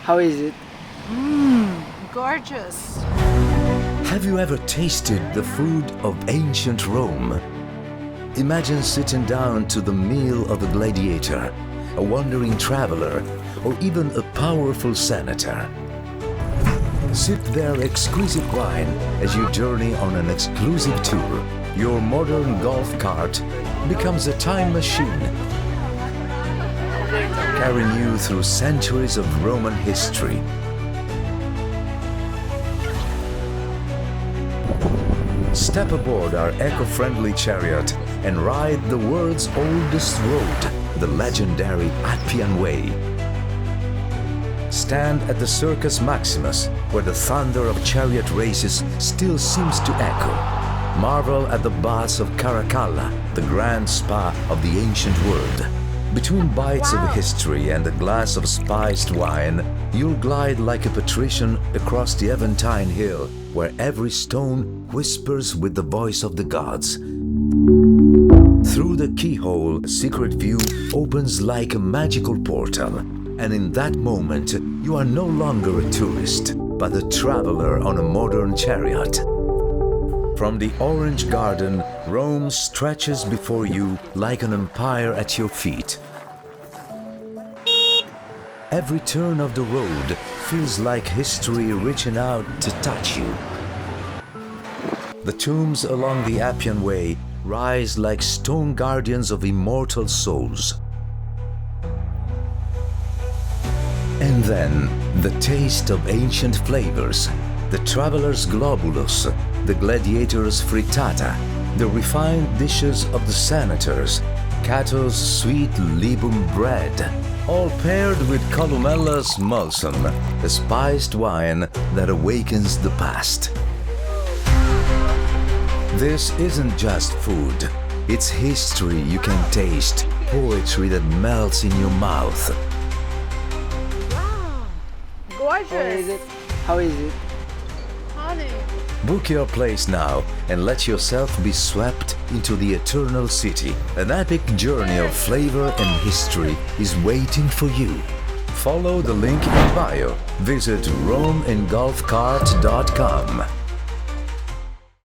How is it? Gorgeous. Have you ever tasted the food of ancient Rome? Imagine sitting down to the meal of a gladiator, a wandering traveler, or even a powerful senator. Sip their exquisite wine as you journey on an exclusive tour. Your modern golf cart becomes a time machine, carrying you through centuries of Roman history. Step aboard our eco-friendly chariot and ride the world's oldest road, the legendary Appian Way. Stand at the Circus Maximus, where the thunder of chariot races still seems to echo. Marvel at the baths of Caracalla, the grand spa of the ancient world. Between bites of history and a glass of spiced wine, you'll glide like a patrician across the Aventine Hill, where every stone whispers with the voice of the gods. Through the keyhole, a secret view opens like a magical portal, and in that moment, you are no longer a tourist, but a traveler on a modern chariot. From the Orange Garden, Rome stretches before you like an empire at your feet. Every turn of the road feels like history reaching out to touch you. The tombs along the Appian Way rise like stone guardians of immortal souls. And then, the taste of ancient flavors, the traveler's globulus, the gladiator's frittata, the refined dishes of the senators, Cato's sweet libum bread, all paired with Columella's mulsum, a spiced wine that awakens the past. This isn't just food, it's history you can taste, poetry that melts in your mouth. Gorgeous. How is it? Honey. Book your place now and let yourself be swept into the eternal city. An epic journey of flavor and history is waiting for you. Follow the link in bio. Visit romeandgolfcart.com.